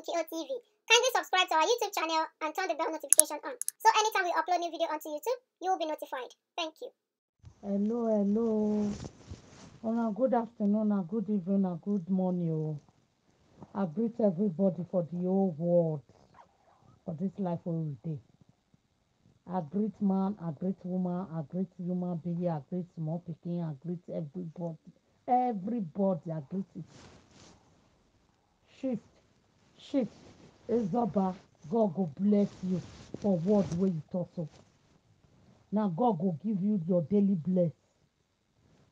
Bukio TV. Kindly subscribe to our YouTube channel and turn the bell notification on. So anytime we upload new video onto YouTube, you will be notified. Thank you. Hello. Good afternoon, good evening, good morning. I greet everybody for the whole world for this life every day. I greet man, I greet woman, I greet human being, I greet small pikin, I greet everybody. Everybody, I greet it. Shift. Ezoba, God go bless you for word wey you talk so. Now God go give you your daily bless.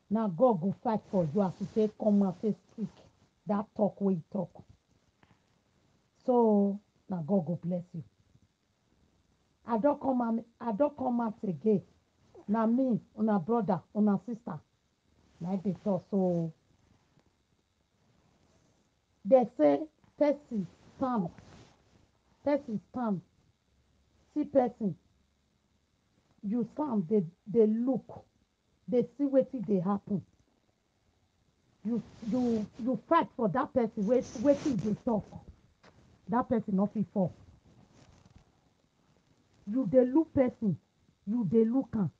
Now God go fight for you as you say come and say speak that talk wey you talk. So now God go bless you. I don't come out again. Now me, una brother, una sister. Like they talk. So they say person stand. See person. You stand, they look, they see wetin dey happen. You fight for that person wetin dey talk. That person no fit fall. You dey look person, you dey look am,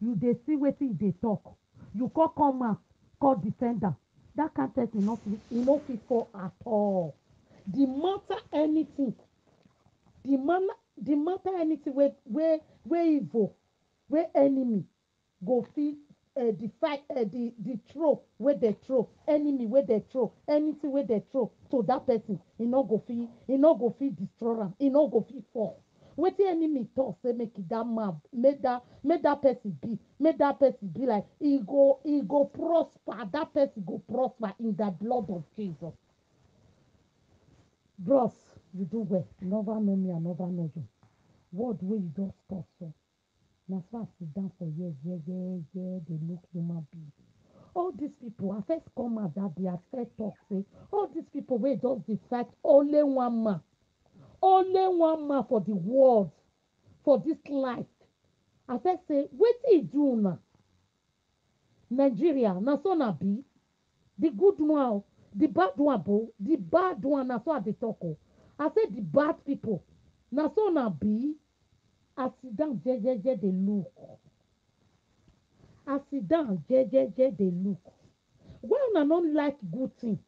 you dey see wetin e dey talk. You come out, call defender. That kind person no fit fall at all. The matter anything wey evil, wey enemy go fit the fight the throw wey dey throw, enemy wey dey throw, anything wey dey throw to that person, e no go fit destroy am, e no go fit fall. Wetin enemy talk say make that person be like e go prosper. That person go prosper in the blood of Jesus. Bros, you do well. You never know me, I never know you. Word wey you just talk so. Na so I sit down for here, dey look human being. All these people, I first come out that day, I first talk say, all these people wey just dey fight only one man for the world, for this life. I first say, wetin e do una? Nigeria, na so na be. The good one, the bad one, the bad one, na so I dey talk. I say the bad people, na so na be. I sit down, dey look. I sit down, dey look. Why una no like good thing?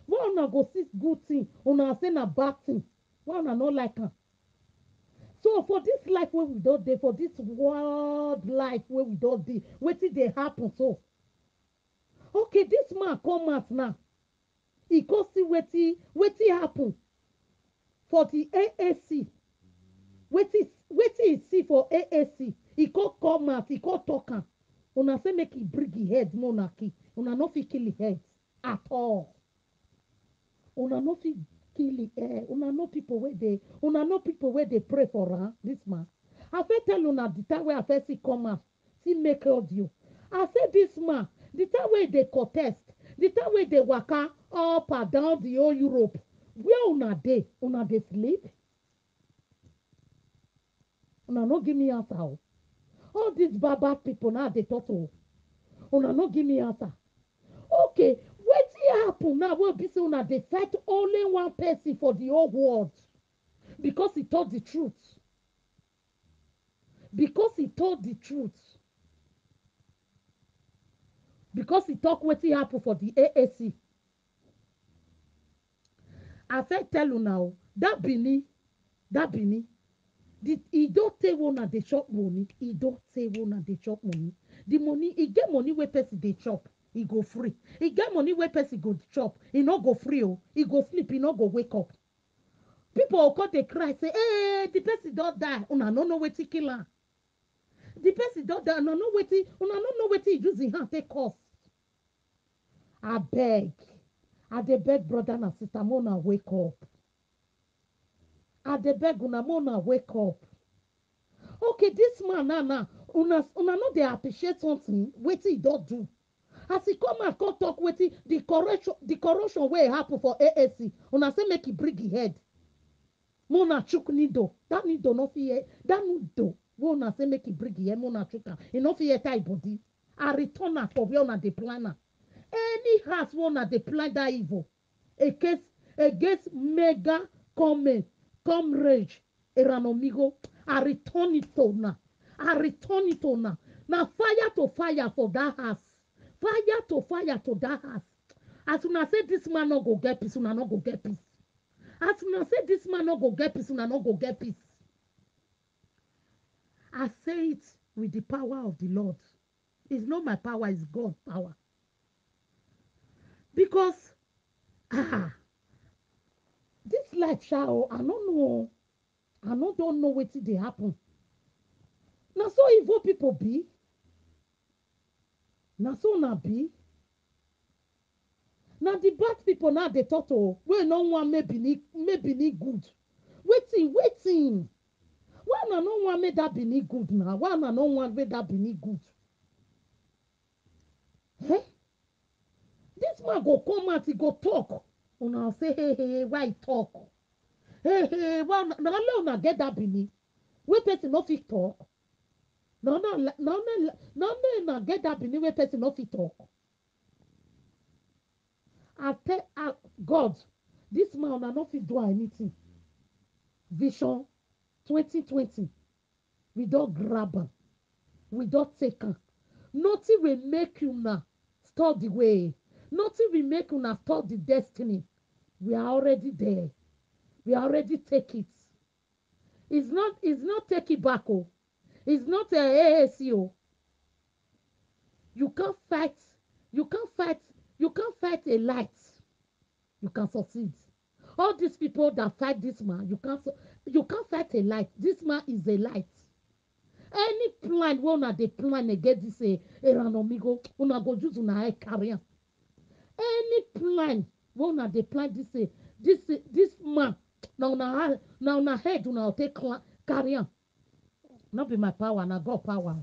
Why una go see good thing, una say na bad thing? Why una no like am? So for this life wey we don dey, for this world life wey we don dey, wetin dey happen so? Okay, this man come out now. He go see wetin happen for the AAC. Wetin he see for AAC? He go come out, he go talk am. Una say make he bring him head, no una kill. Una no fit kill him head at all. Una no fit kill him head. Una know people wey dey pray for am. This man, I fit tell una the time wey I first see come out, see make audio. I say this man, the time wey dey contest, the time wey dey waka up and down the whole Europe, where una dey? Una dey sleep? Una no give me answer. All these bad people now dey talk to. Una no give me answer. Okay, wetin happen now wey be say una dey fight only one person for the whole world because he talk the truth? Because he told the truth. Because he talk wetin happen for the AAC. I fit tell una that Benin, e don tey una dey chop money. E don tey una dey chop money. The money, e get money wey person dey chop, e go free. E get money wey person go chop, e no go free. E go sleep, e no go wake up. People go come dey cry say, hey, the person don die. Una no know wetin kill am. The person don die. Una no know wetin e use him hand take cause. I dey beg brother and sister, make una wake up. I dey beg una, make una wake up. Okay, this man now, una no dey appreciate something wetin he don do. As he come out come talk wetin the corruption wey happen for AAC, una say make he bring him head. Make una chook needle. That needle no fit. That needle wey una say make he bring him head, make una chook am. E no fit enter him body. I return am for where una dey plan am. Any house wey una dey plan that evil against mega come, come rage, eranomigo. I return it to now. I return it to now. Now fire to fire for that house. Fire to fire to that house. As soon as say this man no go get peace, una no go get peace. As soon as say this man no go get peace, una no go get peace. I say it with the power of the Lord. It's not my power, it's God's power. Because this life, shall I don't know. I don't know what they happen. Now so evil people be. Now so na be. Now the bad people now they thought oh, we no one maybe need good. Waiting. Why na no one made that be need good now? Why na no one made that be need good? Eh? This man go come out, he go talk. Una say, hey, why he talk? Hey, well, now let una get that bini. Where person no fit talk. No, na get that bini where person no fit talk. I tell God, this man una no fit do anything. Vision 2020, we don't grab am, we don't take am. Nothing will make you now stop the way. Nothing will make you now stop the destiny. We are already there. We already take it. It's not take it back. Oh. It's not a AAC. You can't fight a light. You can succeed. All these people that fight this man, you can't fight a light. This man is a light. Any plan wey una dey plan against this eranomigo, una go use una head carry am. Any plan wey una dey plan this man, na una head una take carry am. No be my power, na God power.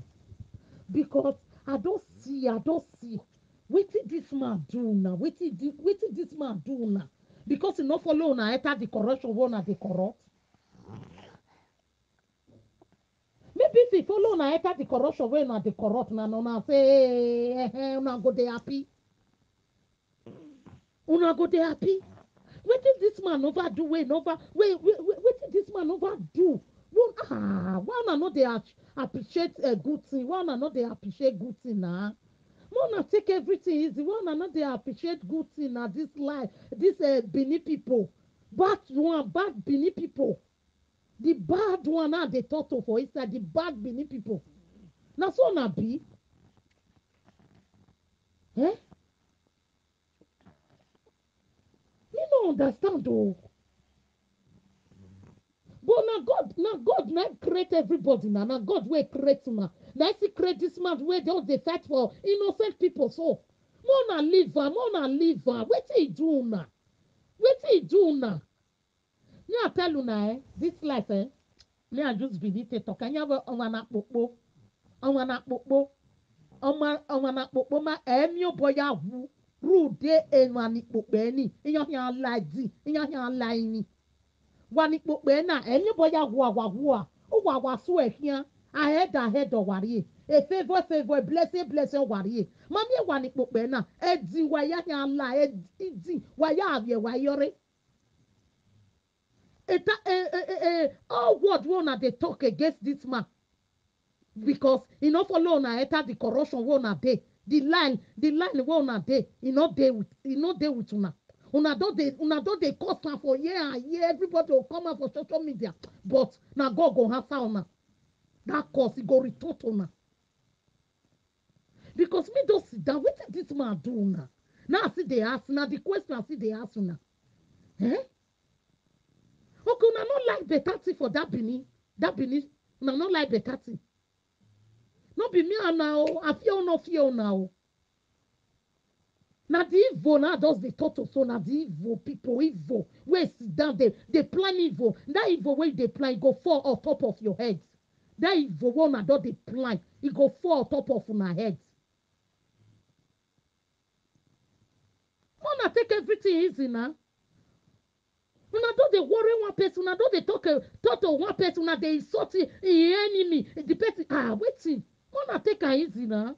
Because I don't see wetin this man do now. Wetin this man do now. Because he no follow una enter the corruption wey una dey corrupt. Maybe if he follow una enter the corruption wey una dey corrupt, na una say una go dey happy. Una go dey happy. Wetin this man over do wetin this man over do? Why una no dey appreciate a good thing? Why una no dey appreciate good thing na? Why una take everything easy? Why una no dey appreciate good thing na this life? This Benin people, bad Benin people. The bad one now they talk to for inside the bad Benin people. Now so na be. Eh? Me no understand though. But now God now create everybody now. Now God will create now. Now he create this man where they fight for innocent people. So more na live. Wetin he do now? Me I tell you now, this life me I just believe it. Talk anya na popo ma emi oboya wu rude enwani popo eni iyan yan laidi iyan yan laini wani popo na emi oboya wu o wa so ehia ahead owari a favor blessing owari mami wani popo na edi wa yan la edi wa ya avye wa yore. All word wey una dey talk against this man because e no follow una enter the corruption wey una dey the line wey una dey e no dey with una. Una don dey cause am for year and year. Everybody go come out for social media, but na God go answer una. That cause e go return to una. Because me don sit down, wetin this man do una? Now I see dey ask una the question. I see dey ask una. Okay, una no like better thing for that Benin. Una no like better thing. No be me and now. I no fear now. Now the evil now does the total. So now the evil people, where sit down they plan evil. That evil way they plan go fall on top of your head. That evil one now does they plan, it go fall on top of una head. Una take everything easy now. Una don't they worry one person, una don't they talk to one person, una they insult the enemy. The person waiting. Una take it easy now.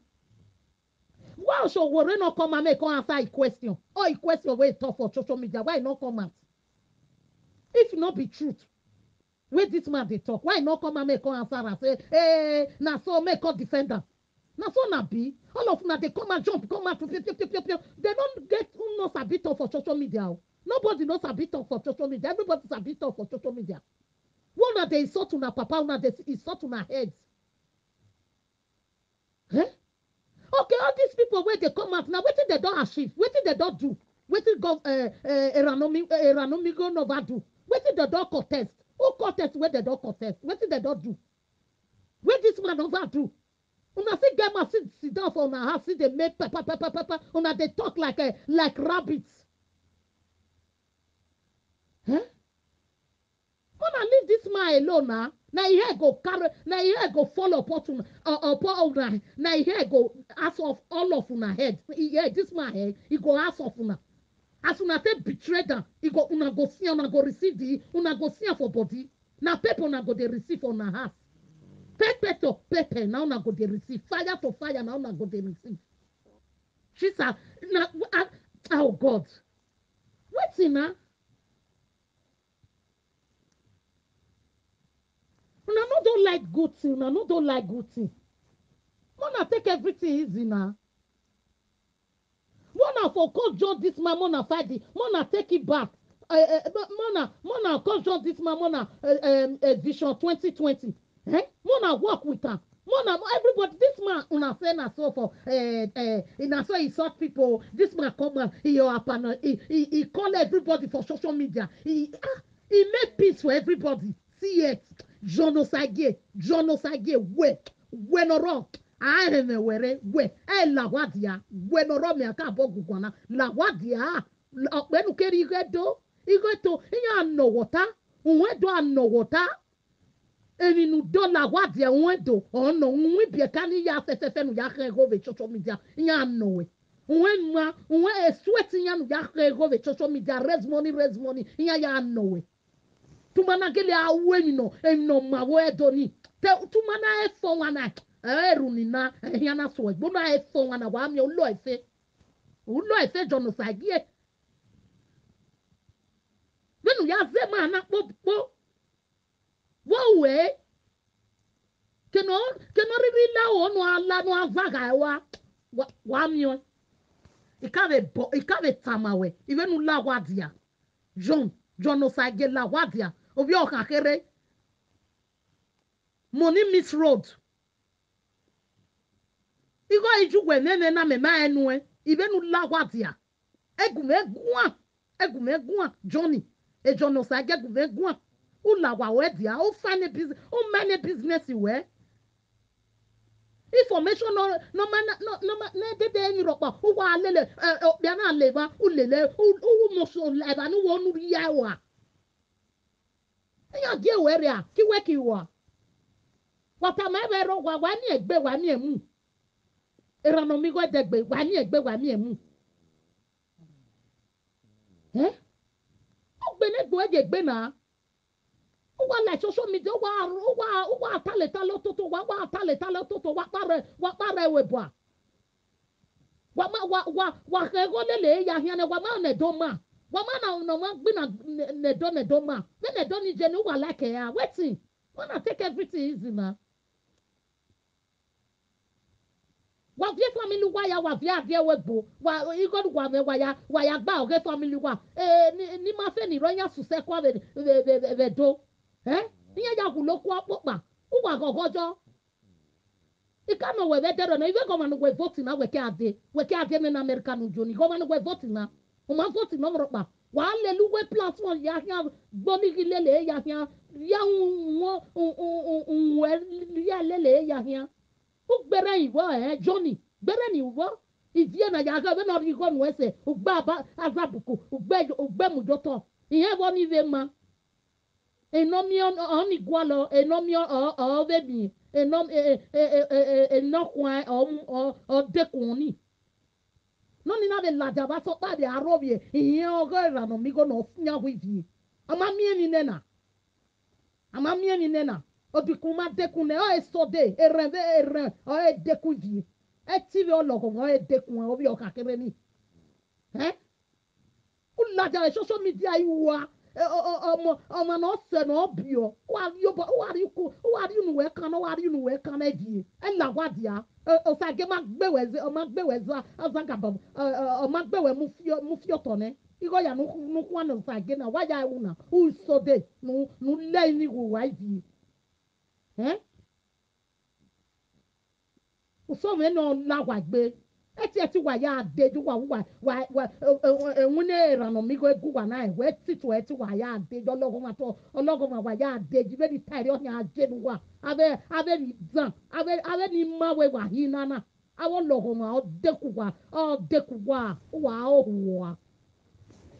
Why should worry not come and make answer a question? Or a question where talk for social media. Why not come out? If not be truth, where this man they talk, why not come and make come answer and say, hey, na so make come defend am. Na so na be. All of una they come and jump, come out, they don't get who knows a bit of for social media. Nobody knows a bit of for social media. Everybody's a bit of for social media. One of they insult una papa, una they insult una heads. Eh? Okay, all these people where they come out now, what did they don't achieve? What did they don't do? What did Eranomigo Nova do? What did they don't contest? Who contest where they don't contest? What did they don't do? What this man over do? Una see get ma sit down for una house, see they make pepper. Una they talk like rabbits. Huh? Una leave this man alone now. Now here go carry, now here go fall upon una. Now here go ask of all of una head. Yeah, this man head, he go ask of una. As una take betray them, he go una go see, una go receive the, una go see for body. Now people una go they receive for una house. Pepper to pepper, now una go they receive. Fire to fire, now una go they receive. She's a, now, oh God. What's in her? Una no don't like good thing, una no don't like good thing. Mona take everything easy now. Mona for call John this man, Mona fight it. Mona take it back. Mona call John this man, Mona Vision 2020. Eh? Mona work with her. Mona, everybody, this man, una say na so for, na so he sought people. This man come and he call everybody for social media. He made peace for everybody. See it. John Osage, we no wrong. I remember where la wadia, we no wrong me aka bogu kwana. La wadia, when you carry go to, ya no water, we do no water. Eni nu do la wadia we do, oh no, we be kani ya se nu ya go ve social media, ya no we. When sweating ya nu ya go ve social media, raise money, ya no we. Tumana gele awe no ma we doni te tumana efo wana eruni na ehia so egbo na efo wana wa mi ulo efe jono sagie benu ya ze ma na popo wo we keno riri la onu ala no avaga wa mi o ikave tamawe ivenu la wadia jono sagie la wadia obi okakere money miss road igo ijugwe nene na mema enue ibenu lagwadia egumegua Johnny ejono sage egumegua ulawa wedia o find business o manage business we information no na de enyi ropa o wa lele bia na leba ulele u mo so leba nu wonu yawa ya die were a ki wa wata ma be ro wa ni egbe wa ni emu erano mi go degbe wa ni egbe wa ni emu o gbe ne gbo egbe na o wa like social media o wa taleta lo toto wa pare we bo wa go lele ya hia ne wa ma ne do ma wa ma na no ma gbe na ne do ma ne do ni je ni wa like ya wetin wanna take everything easy na wa vie family wa ya wa vie adie we gbo wa igodu wa me wa ya gba oge family wa ni ma fe ni ronya suse kwa be do niye ya kulo kwa popa uwa gogojo ikano we be dero na ive go manu we vote na we ke ade na America no joni go manu we vote na o ma vote no ropa wa lelu we platform ya gboni gilele ya ya lele ya ugbere iwo Johnny gbere ni wo ivie na ya ga be no ri go nu ese ugba ba azabuku ugbe mudoto ihe wo ni ve ma enomi oni gwalo enomi o bebi enom enokwa o dekuni no ni na be laja ba so pa de arobie ihe ogo ra no mi go no funya wivi amamie ni nena odikuma dekune o esode eren o edekuvi etivi ologo o edekun obi okakere ni ulaja social media iwa ọmọ na ọsẹ na ọbịọ wari unu wee kana eji ẹla wadia ọsage ma gbeweze azagaba ọma gbewe mufiotone igo ya nukwu na ọsage na waya ewu na usode nule ni wa iji usome no lawagbe eti wa ya deju wa enwune rano migo egu wa na we titu eti wa ya deju ologo ma ya deju very tired on ya jedu wa ave ni zan ave ni mawe wa hinana awo logo ma odeku wa ohuwa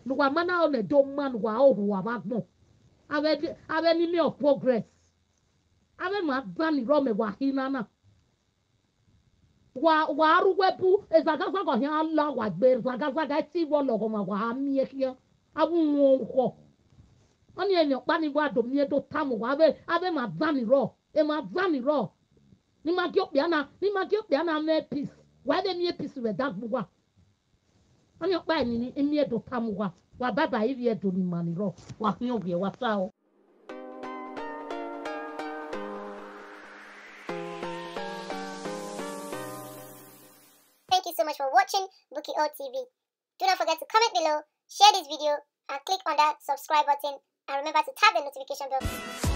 nuwa mana ole do man wa ohuwa bagmo ave ni me of progress ave ma zan ni rome wa hinana wa aruwebu ezagaza go hia la wa gbe zagaza ti wo logo ma wa mi ehia awu nwo oni enyo pa ni wa do mi do tamu wa ave ma vani ro ni ma giopia na me peace wa de mi peace we da gbo oni pa ni mi do tamu wa baba iri e do ni mani ro wa hin obi e wa sa o. Thank you so much for watching Bukky O TV. Do not forget to comment below, share this video, and click on that subscribe button. And remember to tap the notification bell.